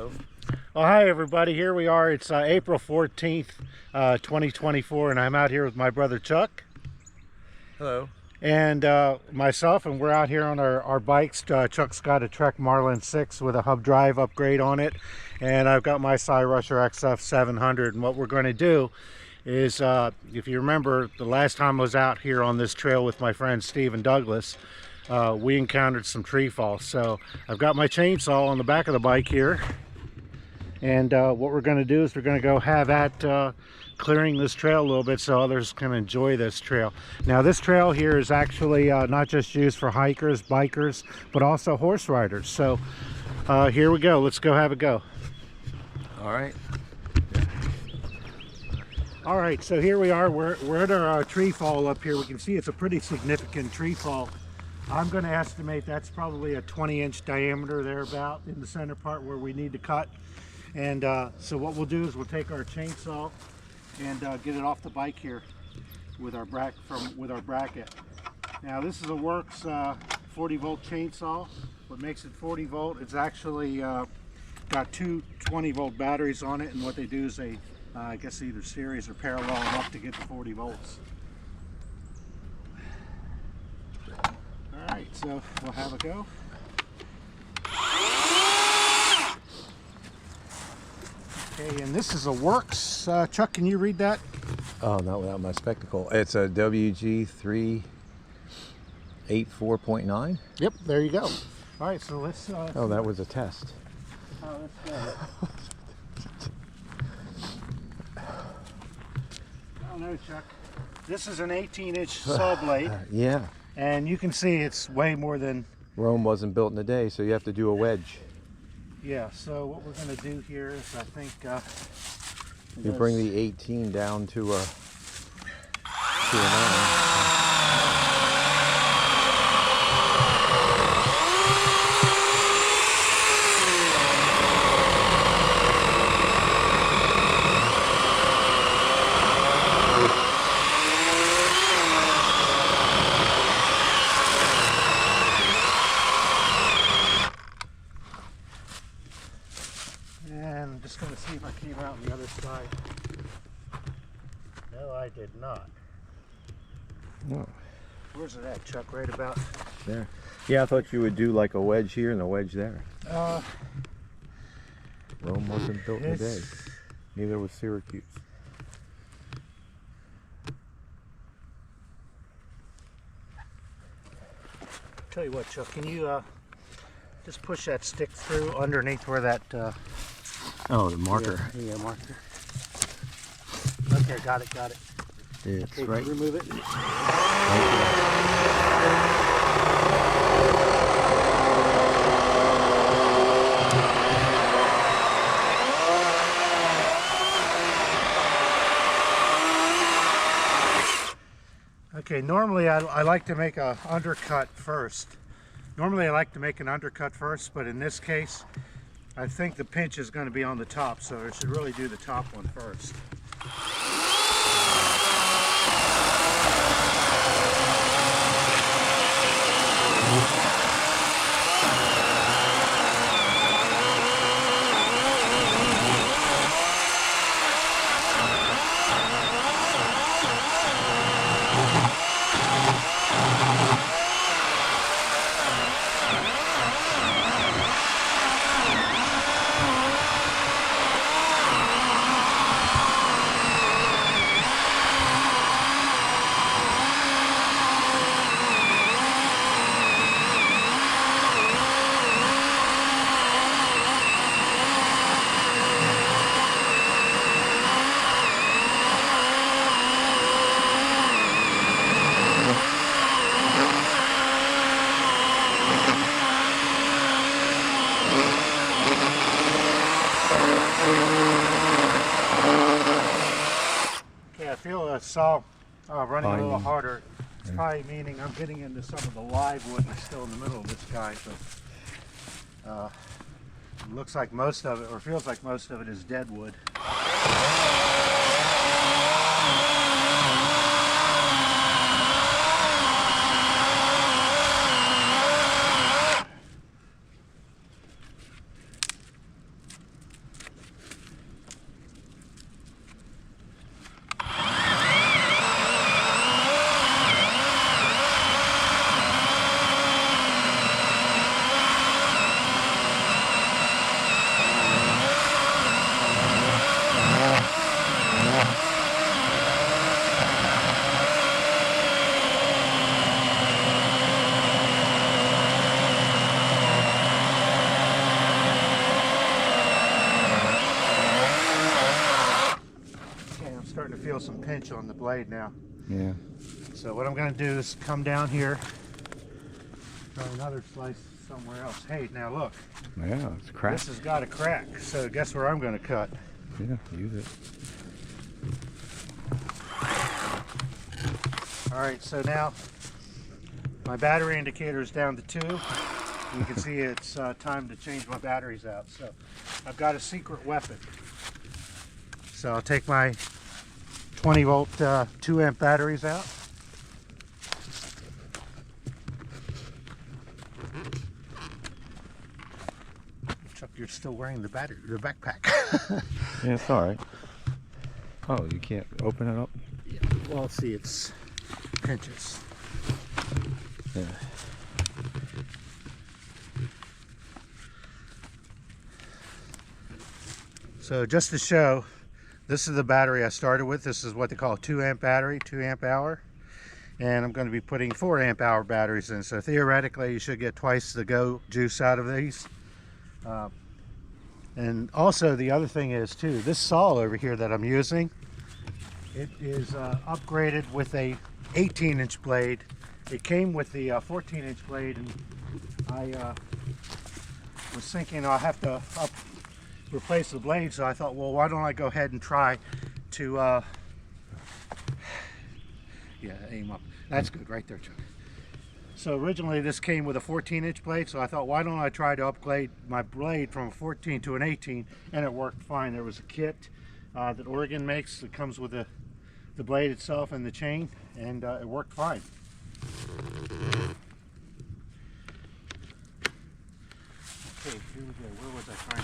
Hello. Well, hi everybody. Here we are. It's April 14th, 2024, and I'm out here with my brother Chuck. Hello. And myself, and we're out here on our bikes. Chuck's got a Trek Marlin 6 with a hub drive upgrade on it, and I've got my CyRusher XF900. And what we're going to do is, if you remember, the last time I was out here on this trail with my friends Steve and Douglas, we encountered some tree falls. So I've got my chainsaw on the back of the bike here, and what we're going to do is we're going to go have at clearing this trail a little bit so others can enjoy this trail. Now this trail here is actually not just used for hikers, bikers, but also horse riders. So here we go. Let's go have a go. All right. All right, so here we are. We're at our tree fall up here. We can see it's a pretty significant tree fall. I'm going to estimate that's probably a 20-inch diameter thereabout in the center part where we need to cut. And so what we'll do is we'll take our chainsaw and get it off the bike here with our bracket. Now this is a WORX 40-volt chainsaw. What makes it 40 volt? It's actually got two 20-volt batteries on it, and what they do is they, I guess, either series or parallel enough to get the 40 volts. All right, so we'll have a go. Okay, and this is a WORX. Chuck, can you read that? Oh, not without my spectacle. It's a WG384.9. Yep, there you go. All right, so let's... oh, that was a test. Oh, let's go. Oh, no, Chuck. This is an 18-inch saw blade. Yeah. And you can see it's way more than... Rome wasn't built in a day, so you have to do a wedge. Yeah, so what we're going to do here is, I think... you bring the 18 down to a 9. And I'm just going to see if I came out on the other side. No, I did not. No. Where's it at, Chuck? Right about There. Yeah, I thought you would do like a wedge here and a wedge there. Rome wasn't built in a day. Neither was Syracuse. Tell you what, Chuck, can you just push that stick through underneath where that... oh, the marker. Yeah, marker. Okay, got it. It's Okay, right. remove it. Okay, normally I like to make an undercut first. Normally I like to make an undercut first, but in this case, I think the pinch is going to be on the top, so I should really do the top one first. I feel the saw running a little harder. It's probably meaning I'm getting into some of the live wood that's still in the middle of this guy. So it looks like most of it, or feels like most of it, is dead wood. feel some pinch on the blade now. Yeah. So what I'm going to do is come down here, try another slice somewhere else. Hey, now look. Yeah, it's cracked. This has got a crack, so guess where I'm going to cut? Yeah, use it. All right, so now my battery indicator is down to 2. You can see it's time to change my batteries out. So I've got a secret weapon. So I'll take my 20 volt 2 amp batteries out. Chuck, you're still wearing the backpack. Yeah, it's all right. Oh, you can't open it up? Yeah, well, see, it's pinches. Yeah. So just to show, this is the battery I started with. This is what they call a 2 amp battery, 2 amp hour. And I'm going to be putting 4 amp hour batteries in. So theoretically, you should get twice the go juice out of these. And also the other thing is too, this saw over here that I'm using, it is upgraded with a 18-inch blade. It came with the 14-inch blade, and I was thinking I'll have to replace the blade, so I thought, well, why don't I go ahead and try to yeah, aim up. That's good right there, Chuck. So originally this came with a 14-inch blade, so I thought, why don't I try to upgrade my blade from a 14 to an 18, and it worked fine. There was a kit that Oregon makes that comes with the blade itself and the chain, and it worked fine. Okay, here we go. Where was I trying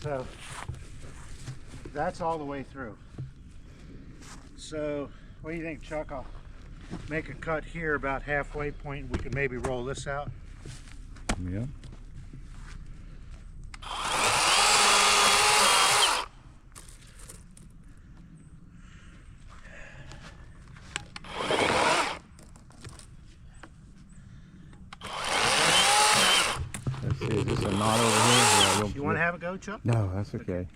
So that's all the way through. So what do you think, Chuck? I'll make a cut here about halfway point. We can maybe roll this out. Yeah. Let's see, is this a knot over here? Yeah, You want to have a go, Chuck? No, that's okay.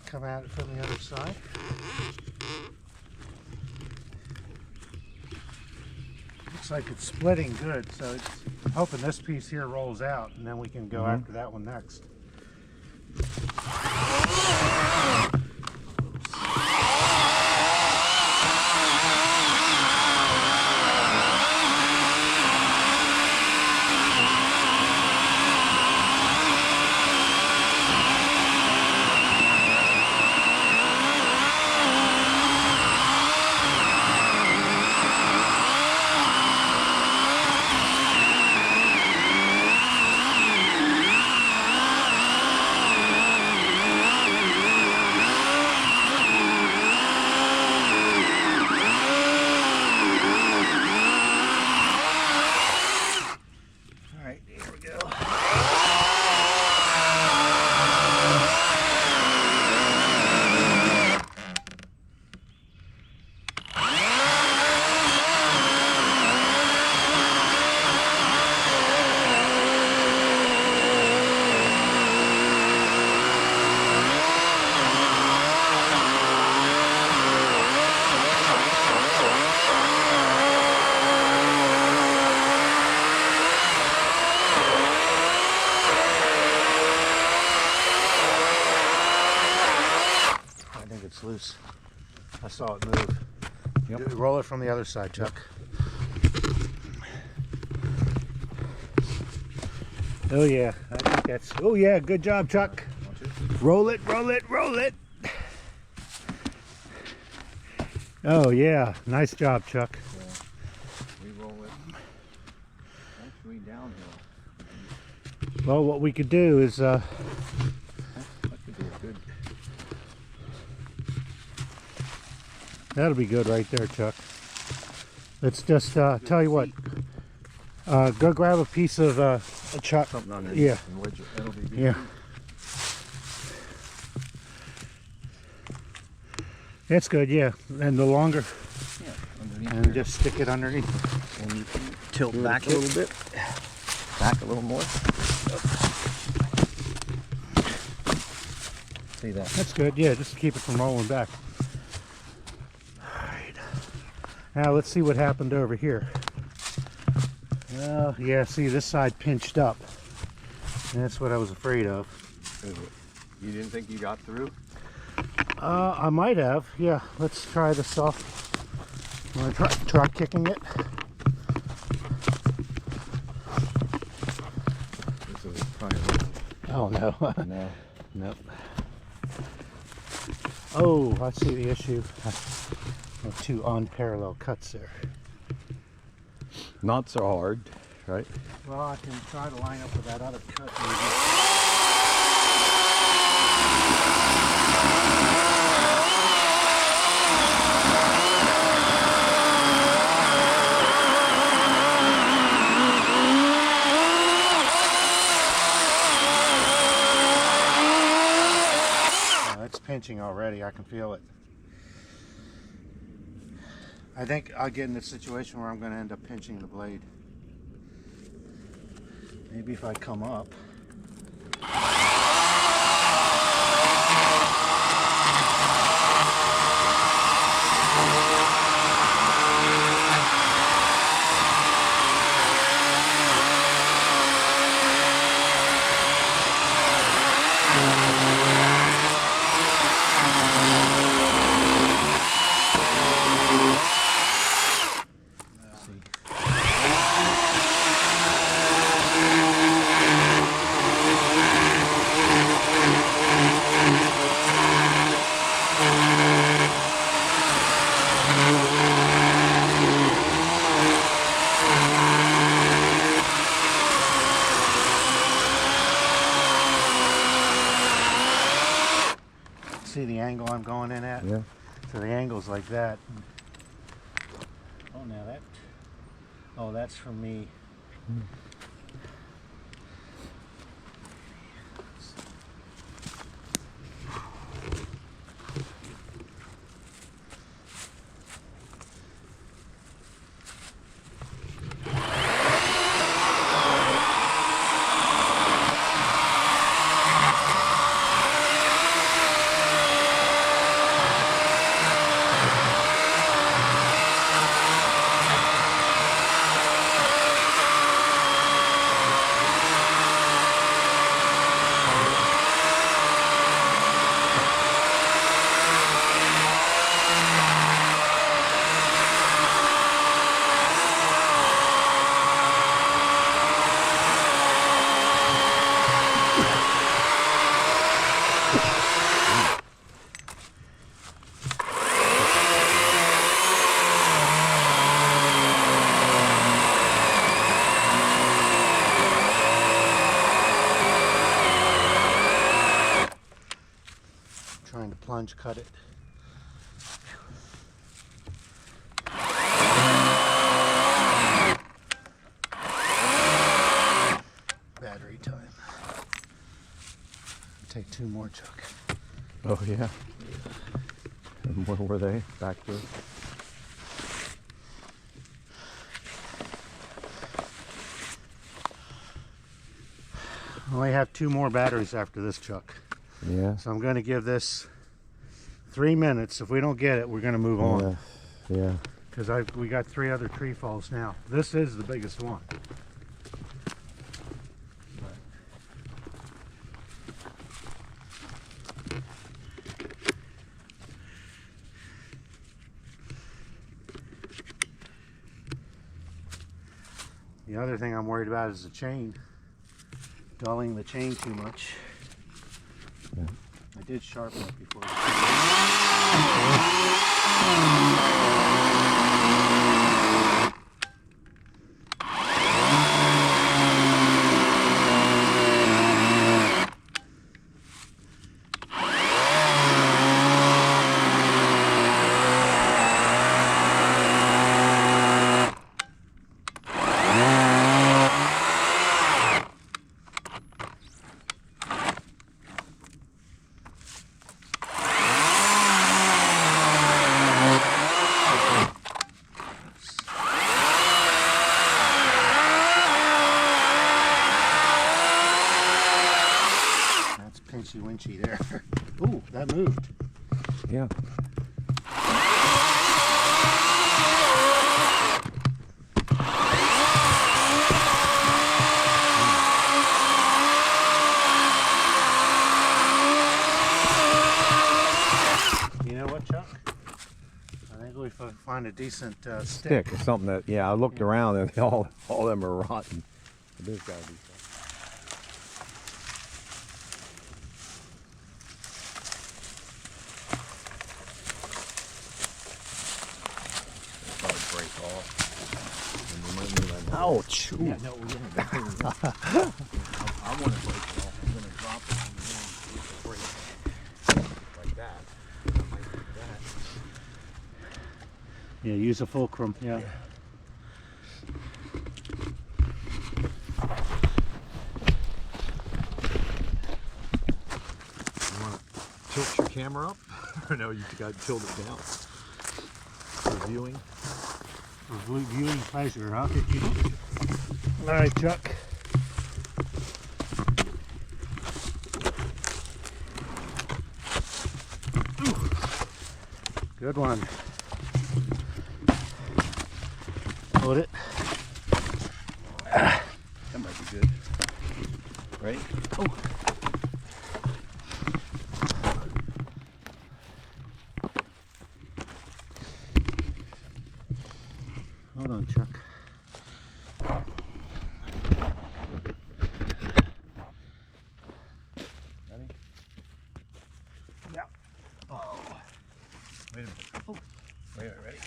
Come at it from the other side. Looks like it's splitting good, so I'm hoping this piece here rolls out, and then we can go after that one next. It's loose. I saw it move. Yep. Roll it from the other side, Chuck. Oh yeah, I think that's. Oh yeah, good job, Chuck. Roll it, roll it, roll it. Oh yeah, nice job, Chuck. We roll it actually downhill. Well, what we could do is that could be a good. That'll be good right there, Chuck. Let's just tell you what. Go grab a piece of a chuck. Something underneath. Yeah. And wedge it. That'll be good. Yeah. It's good, yeah. And the longer, Yeah, underneath. and just stick it underneath. And you can tilt back a little bit. Back a little more. See that? That's good, yeah. Just to keep it from rolling back. All right. Now let's see what happened over here. Well, yeah. See, this side pinched up. And that's what I was afraid of. You didn't think you got through? I might have. Yeah. Let's try this off. Want to try kicking it? This is probably Oh no. no. Nope. Oh, I see the issue. Two unparalleled cuts there. Not so hard, right? Well, I can try to line up with that other cut maybe. It's pinching already. I can feel it. I think I'll get in a situation where I'm going to end up pinching the blade. Maybe if I come up. See the angle I'm going in at? Yeah. So the angle's like that. Oh, now that. Oh, that's from me. plunge cut it. Battery time. Take 2 more, Chuck. Oh yeah. And where were they? Back there. I only have 2 more batteries after this, Chuck. Yeah. So I'm going to give this 3 minutes. If we don't get it, we're going to move on. Yeah. Because we got 3 other tree falls now. This is the biggest one. The other thing I'm worried about is the chain. Dulling the chain too much. Yeah. I did sharpen it before. Pinchy winchy there. Ooh, that moved. Yeah. You know what, Chuck? I think we find a decent stick. Stick or something that, yeah, I looked around and all of them are rotten. There's got to be something. Ouch! Yeah, no, we're gonna I want to break it off. I'm gonna drop it and break it like that. I might do that. Yeah, use a fulcrum. Yeah. You want to tilt your camera up? Or no, you got to tilt it down. For viewing. For viewing pleasure, huh? All right, Chuck. Good one. Hold it. That might be good. Right? Oh. Hold on, Chuck. Ready? Yeah. Oh. Wait a minute. Oh. Wait a minute, ready?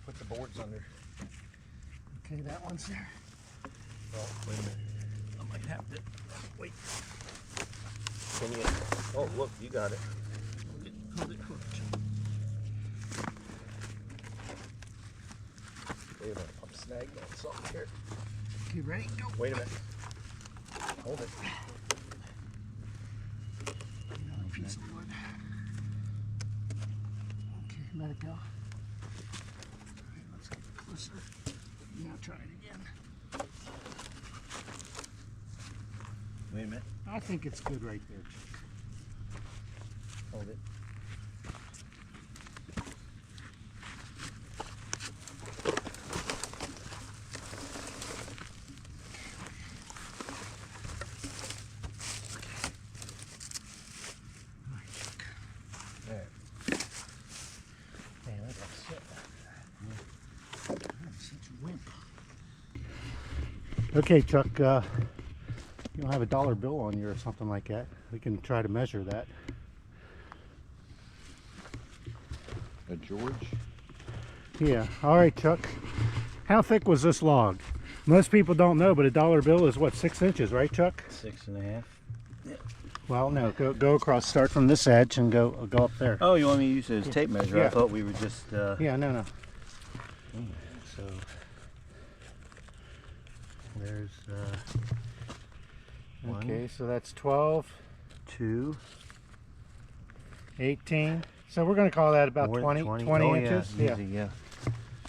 Put the boards under. Okay, that one's there. Oh, wait a minute. I might have to wait. Can you? Oh, look, you got it. Hold it. Wait a minute, I'm snagged on something here. Okay, ready? Go. Wait a minute. Hold it. Another piece of wood. Okay, let it go. All right, let's get closer. Now try it again. Wait a minute. I think it's good right there, Chuck. Hold it. Okay, Chuck, you don't have a dollar bill on you or something like that. We can try to measure that. A George? Yeah. All right, Chuck. How thick was this log? Most people don't know, but a dollar bill is what, 6 inches, right, Chuck? 6.5. Yeah. Well, no, go across. Start from this edge and go up there. Oh, you want me to use it as tape measure? Yeah. I thought we were just... Yeah, no. So there's okay, so that's 12, 2, 18. So we're going to call that about 20 inches. Yeah, easy, yeah.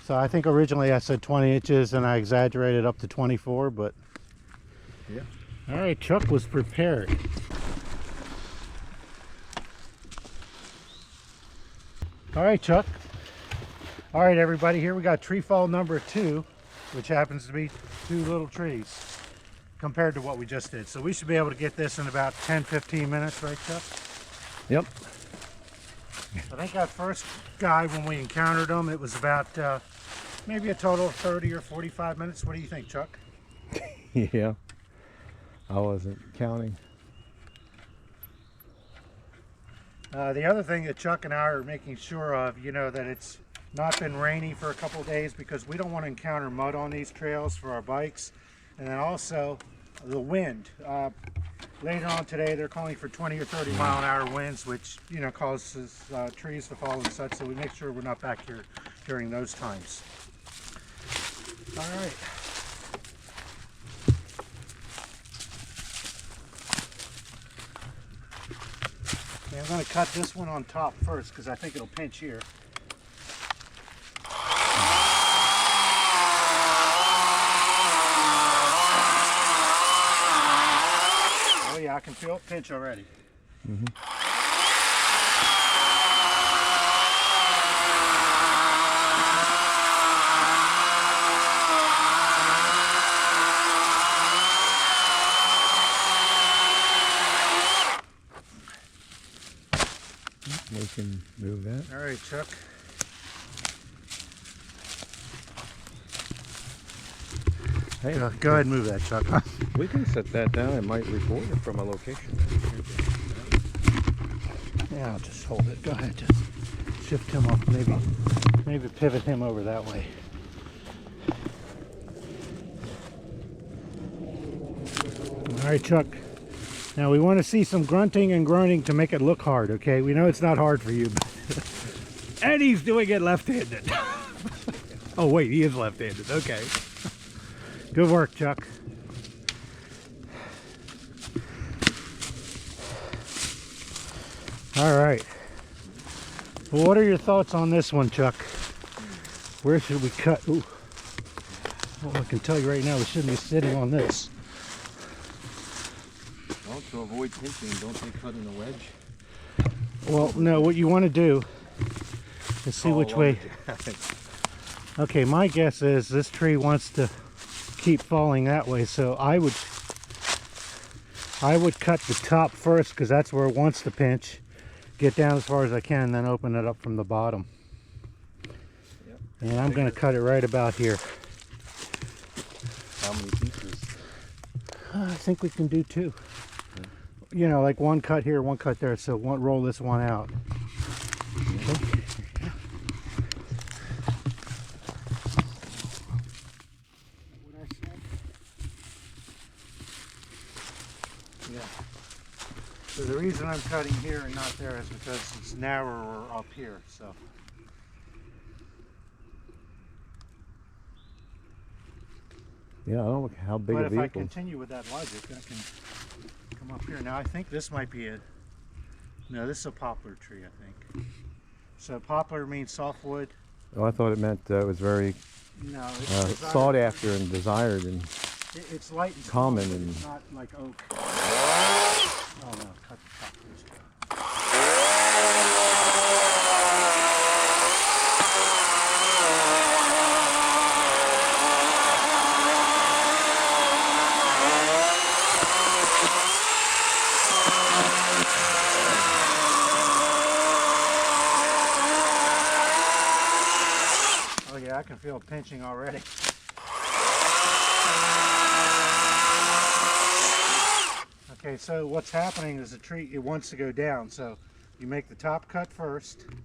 So I think originally I said 20 inches and I exaggerated up to 24, but yeah. All right, Chuck was prepared. All right, Chuck. All right, everybody, here we got tree fall number 2, which happens to be 2 little trees compared to what we just did. So we should be able to get this in about 10-15 minutes, right, Chuck? Yep. I think that first guy, when we encountered him, it was about maybe a total of 30 or 45 minutes. What do you think, Chuck? Yeah. I wasn't counting. The other thing that Chuck and I are making sure of, you know, that it's not been rainy for a couple of days because we don't want to encounter mud on these trails for our bikes. And then also the wind. Later on today, they're calling for 20 or 30 mile-an-hour winds, which, you know, causes trees to fall and such. So we make sure we're not back here during those times. All right. Okay, I'm going to cut this one on top first because I think it'll pinch here. Oh yeah, I can feel it pinch already. Mm-hmm. We can move that. All right, Chuck. Hey, Go ahead and move that, Chuck. we can set that down. It might record it from a location. Yeah, I'll just hold it. Go ahead, just shift him up. Maybe pivot him over that way. All right, Chuck. Now we want to see some grunting and groaning to make it look hard, okay? We know it's not hard for you, but and he's doing it left-handed. Oh wait, he is left-handed. Okay. Good work, Chuck. All right. Well, what are your thoughts on this one, Chuck? Where should we cut? Ooh. Well, I can tell you right now, we shouldn't be sitting on this. Well, to avoid pinching, don't they cut in a wedge? Well, no, what you want to do is see which way. Okay, my guess is this tree wants to keep falling that way, so I would cut the top first because that's where it wants to pinch. Get down as far as I can, then open it up from the bottom. Yep. And I'm going to cut it right about here. How many pieces? I think we can do 2. You know, like one cut here, one cut there. So roll this one out. Okay. Yeah. So the reason I'm cutting here and not there is because it's narrower up here. So. Yeah, I don't know how big But a if vehicle. I continue with that logic, I can come up here. Now I think this might be no, this is a poplar tree, I think. So poplar means softwood. Oh, I thought it meant it was very No, it's sought after and desired, and it's light and common small, but and- it's not like oak. Oh no, cut the poplars. Oh yeah, I can feel it pinching already. Okay, so what's happening is the tree, it wants to go down. So you make the top cut first. And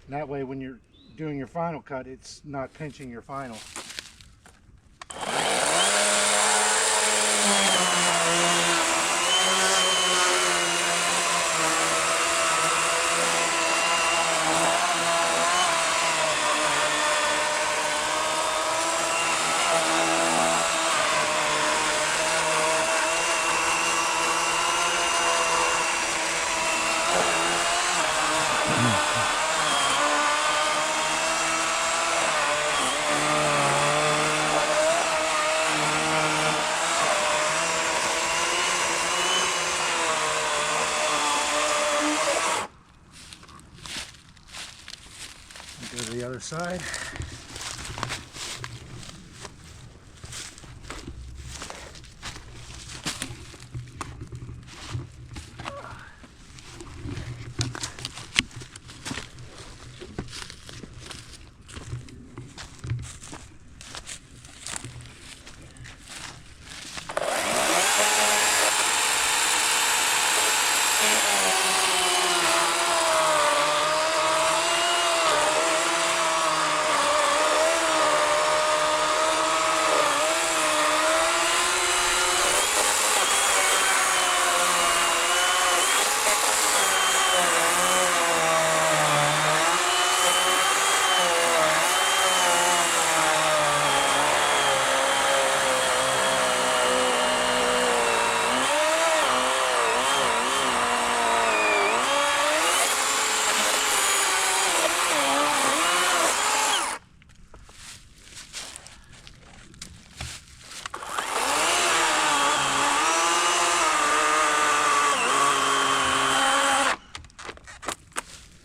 that way when you're doing your final cut, it's not pinching your final. other side.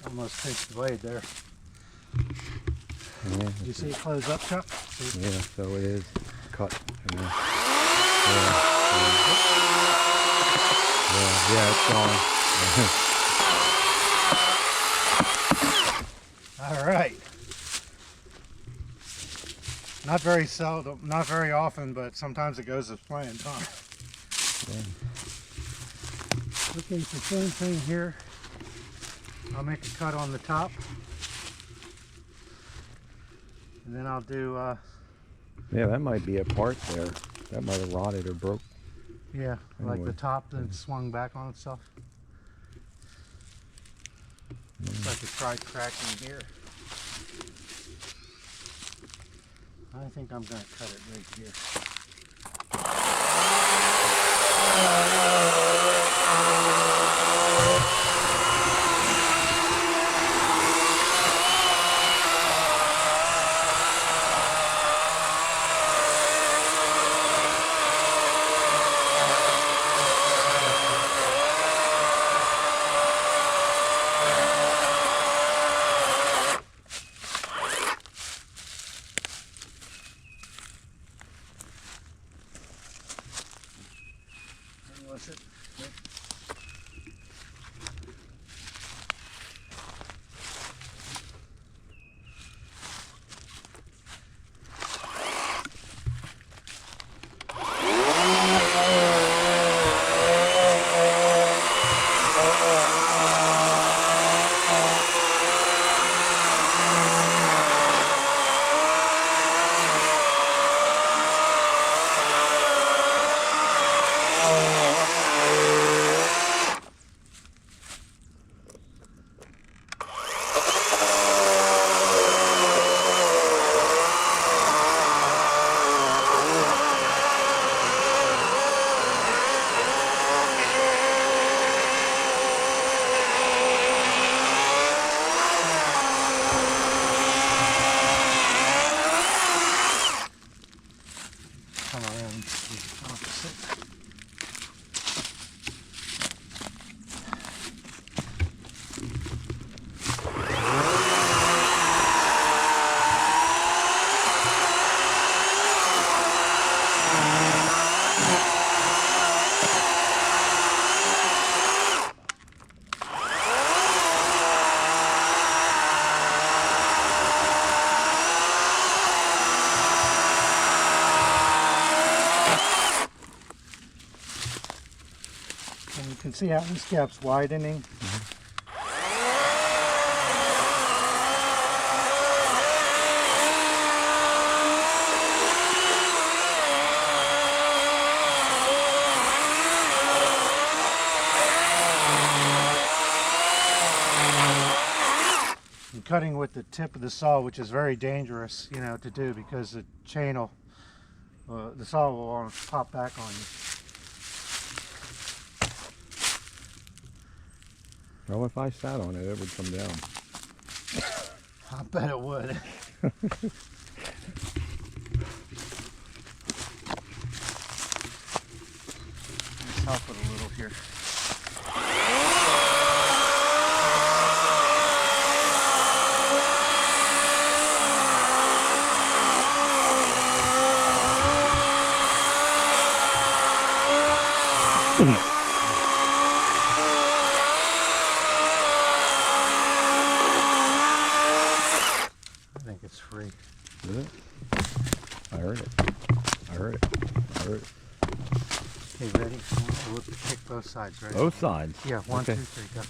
Almost pinched the blade there. Yeah, Did you see it close up, Chuck? See? yeah, so it is cut. Yeah, it's gone. All right. Not very seldom, not very often, but sometimes it goes as planned, huh? Yeah. Okay, so same thing here. I'll make a cut on the top. And then I'll do, Yeah, that might be a part there. That might have rotted or broke. yeah, like Anyway. the top then swung back on itself. Looks like it tried cracking here. I think I'm going to cut it right here. Was it? Come around the opposite. And you can see how this gap's widening. I'm cutting with the tip of the saw, which is very dangerous, you know, to do because the chain will, the saw will want to pop back on you. Well, if I sat on it, it would come down. I bet it would. Let's help it a little here. I think it's free. Is it? I heard it. I heard it. I heard it. Okay, ready? We'll pick both sides, right? Both sides? Yeah, one, Okay. 2, 3, go.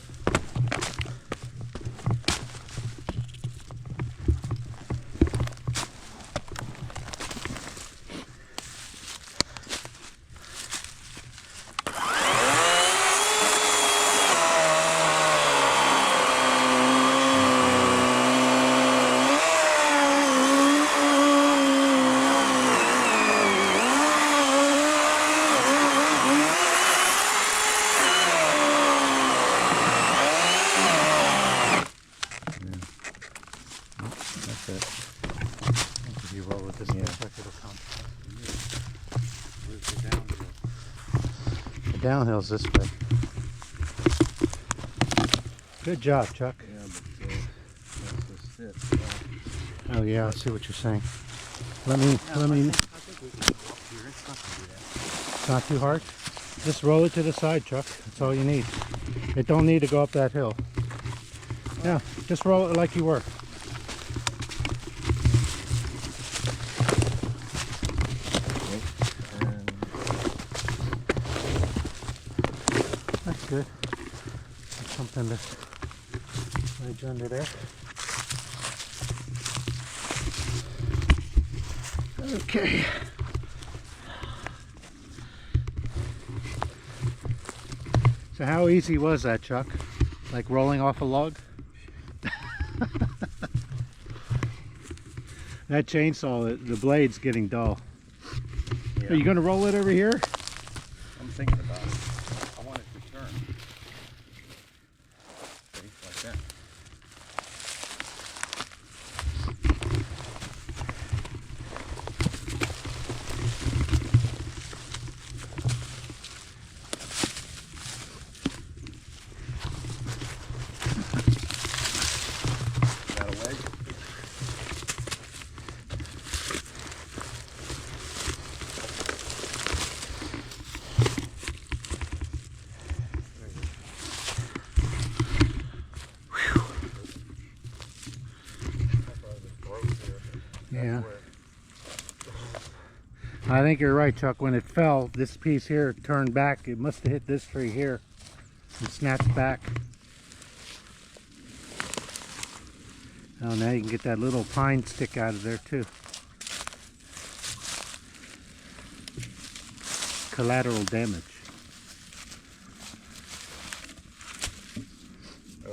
That's it. If you roll it this way, it'll come. Where's the downhill? The downhill's this way. Good job, Chuck. Yeah, but that's just it. Oh yeah, I see what you're saying. Let me. I think we can go up here. It's not gonna do that. It's not too hard. Just roll it to the side, Chuck. That's all you need. It don't need to go up that hill. Yeah, just roll it like you were. And That's good. Put something to wedge under there. Okay. So how easy was that, Chuck? Like rolling off a log? That chainsaw, the blade's getting dull. yeah, Are you going to roll it over here? I'm thinking about it. I want it to turn. See, like that. Got a wedge? Yeah. I think you're right, Chuck. When it fell, this piece here turned back. It must have hit this tree here and snapped back. Oh, now you can get that little pine stick out of there too. Collateral damage. Oh,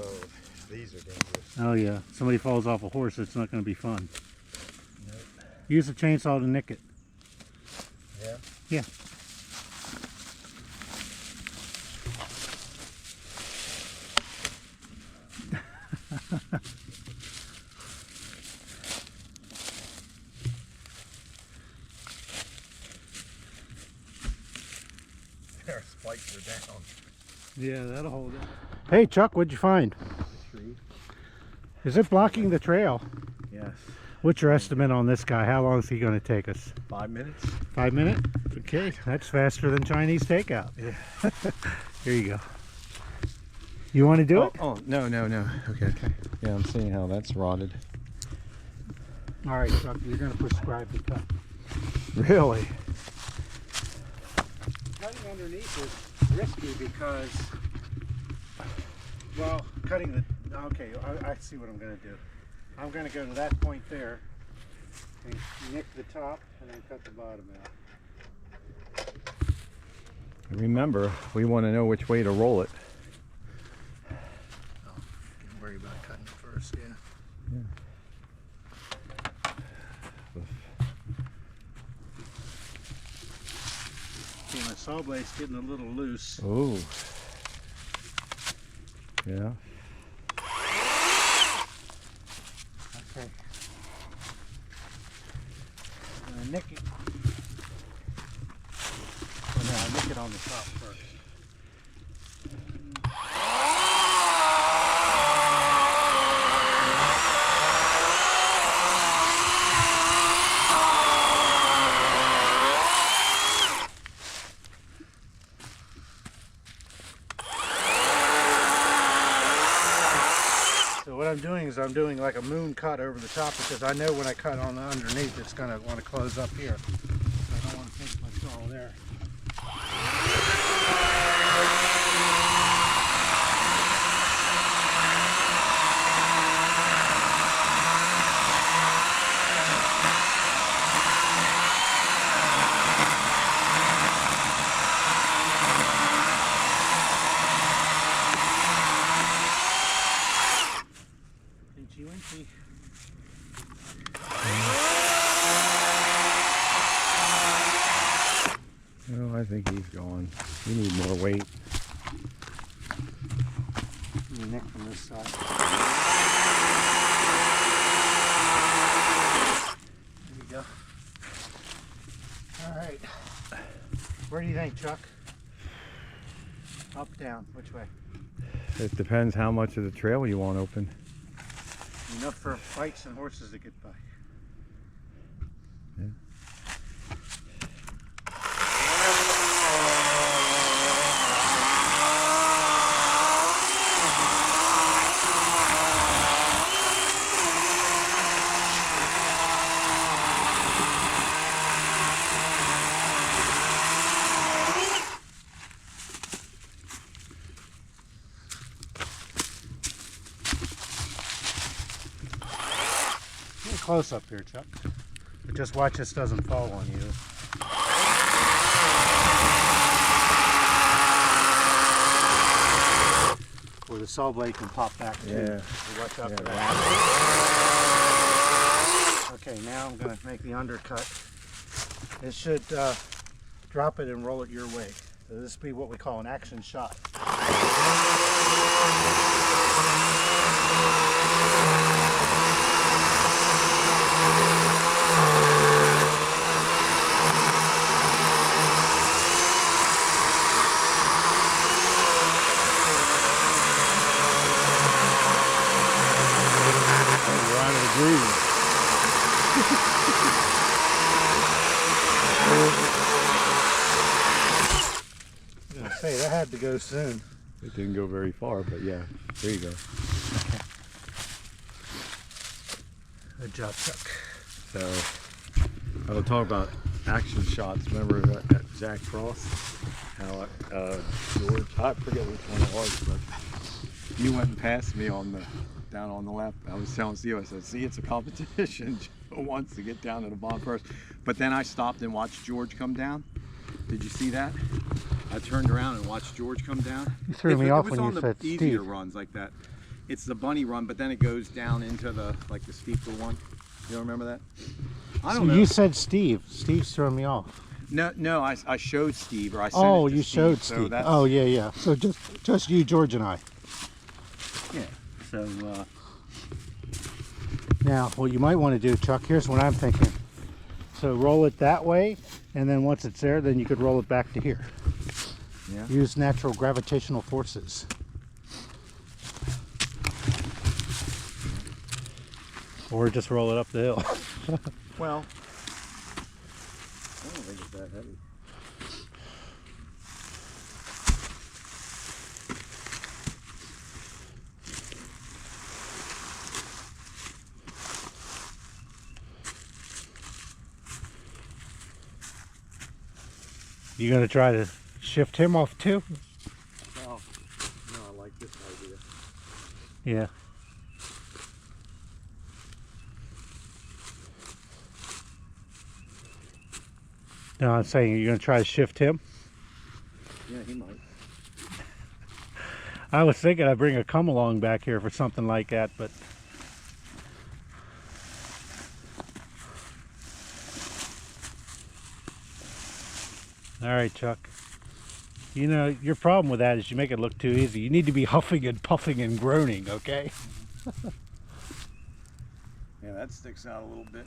these are dangerous. Oh yeah, somebody falls off a horse, it's not going to be fun. Nope. Use a chainsaw to nick it. Yeah? Yeah. Their spikes are down. Yeah, that'll hold it. Hey Chuck, what'd you find? Tree? Is it blocking the trail? Yes. What's your estimate on this guy? How long is he going to take us? 5 minutes? 5 minutes? Okay, that's faster than Chinese takeout. Yeah. Here you go. You want to do it? Oh, no. Okay. Yeah, I'm seeing how that's rotted. All right, Chuck, you're going to prescribe the cut. Really? Cutting underneath is risky because, well, cutting the, okay, I see what I'm going to do. I'm going to go to that point there and nick the top and then cut the bottom out. Remember, we want to know which way to roll it. Don't worry about cutting it first, yeah. Okay, my saw blade's getting a little loose. Oh. Yeah. Okay. I'm going to nick it. Oh, no, I'll nick it on the top first. is I'm doing like a moon cut over the top because I know when I cut on the underneath it's going to want to close up here. So I don't want to pinch my saw there. Oh, I think he's going. You need more weight. Let me nick from this side. There we go. All right. Where do you think, Chuck? Up, down, which way? It depends how much of the trail you want open. Enough for bikes and horses to get by. Yeah. Close up here, Chuck. But just watch this doesn't fall on you. Or the saw blade can pop back too. Yeah. So watch out for that. Okay, now I'm going to make the undercut. It should drop it and roll it your way. So this will be what we call an action shot. I was gonna say that had to go soon. It didn't go very far, but yeah, there you go. Good job, Chuck. So, I will talk about action shots. Remember that Jack Frost? How George, I forget which one it was, but you went and passed me on the down on the left. I was telling Steve, I said, see, it's a competition. Joe wants to get down to the bottom first. But then I stopped and watched George come down. Did you see that? I turned around and watched George come down. You threw me off when you said It was on the easier Steve. runs like that. It's the bunny run, but then it goes down into the like the steeper one. You don't remember that? I don't know. You said Steve. Steve's throwing me off. No, I showed Steve, or I sent Oh, it to you Steve, showed so Steve. that's, Oh, yeah, yeah. So just you, George, and I. yeah. So Now, what you might want to do, Chuck, here's what I'm thinking. So roll it that way, and then once it's there, then you could roll it back to here. yeah. Use natural gravitational forces. Or just roll it up the hill. Well, I don't think it's that heavy. You gonna try to shift him off too? Oh, no, I like this idea. Yeah. No, I'm saying you're gonna try to shift him. Yeah, he might. I was thinking I'd bring a come along back here for something like that, but all right, Chuck. You know, your problem with that is you make it look too easy. You need to be huffing and puffing and groaning, okay? Yeah, that sticks out a little bit.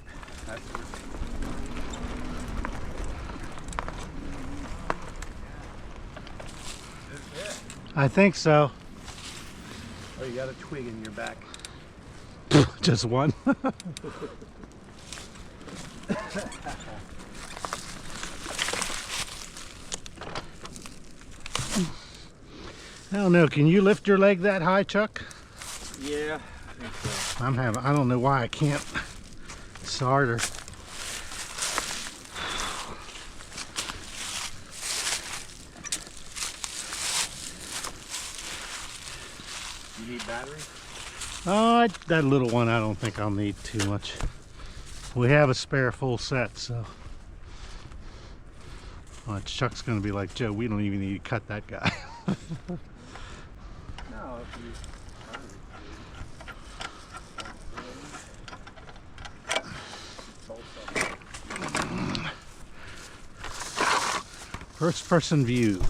I think so. Oh, you got a twig in your back. Just one. I don't know. Can you lift your leg that high, Chuck? Yeah, I think so. I don't know why I can't start her. You need batteries? Oh, that little one, I don't think I'll need too much. We have a spare full set, so. Oh, Chuck's gonna be like, Joe, we don't even need to cut that guy. No, if you... First person view.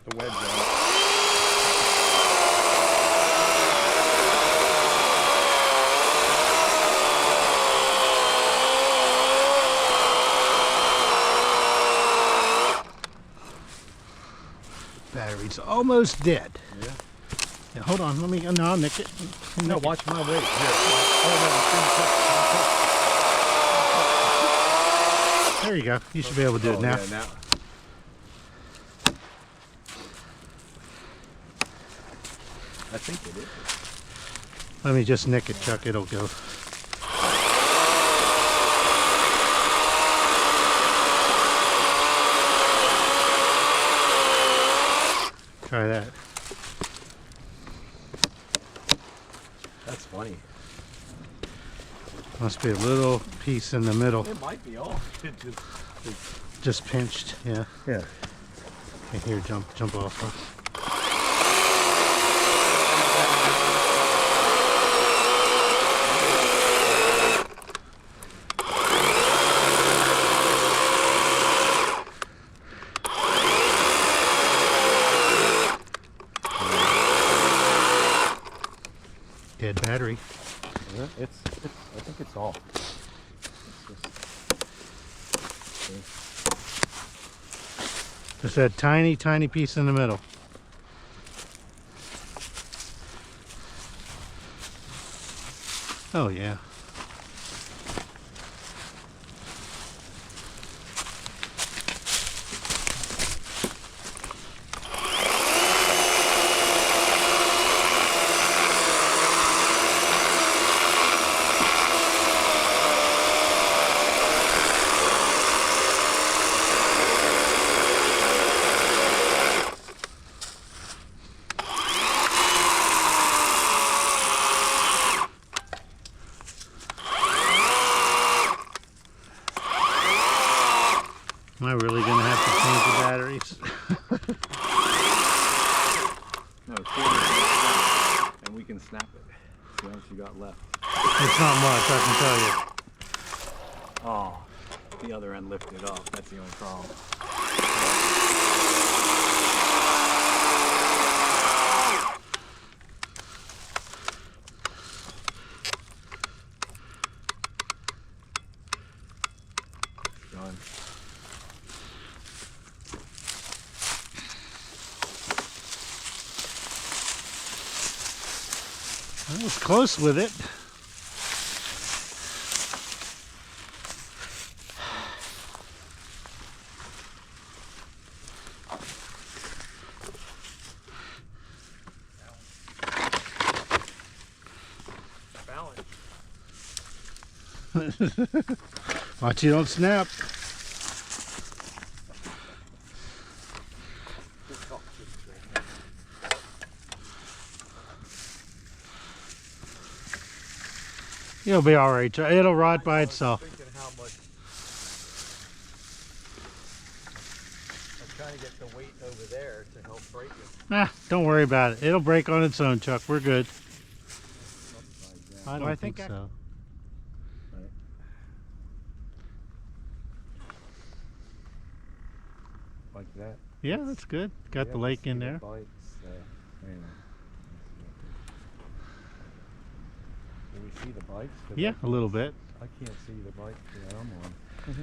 The wedge on. Battery's almost dead. Yeah. Yeah, hold on, let me, no, I'll nick it. No, watch my weight. Here. There you go. You should be able to do it now. Yeah, now. I think it is. Let me just nick it, Chuck. It'll go. Try that. That's funny. Must be a little piece in the middle. It might be off. Just pinched. Yeah. Yeah. Okay, here, jump off. Dead battery. Yeah, it's I think it's off. Just that tiny piece in the middle. Oh yeah. Am I really gonna have to change the batteries? No, see, and we can snap it. See how much you got left. It's not much, I can tell you. Oh, the other end lifted up. That's the only problem. Done. I was close with it. Balance. Watch you don't snap. You'll be all right. It'll rot by itself. Thinking how much. I'm trying to get the weight over there to help break it. Nah, don't worry about it. It'll break on its own, Chuck. We're good. I don't think so. Right. Like that. Yeah, that's good. Got the lake in there. Anyway. Can we see the bikes? 'Cause Yeah, a little bit. I can't see the bike that I'm on. what I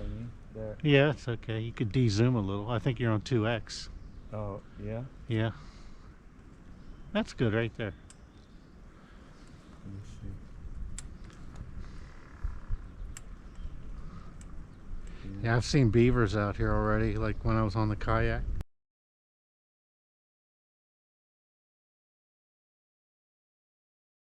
mean? There. Yeah, it's okay. You could de-zoom a little. I think you're on 2x. Oh, yeah? Yeah. That's good right there. Let me see. Yeah, I've seen beavers out here already, like when I was on the kayak.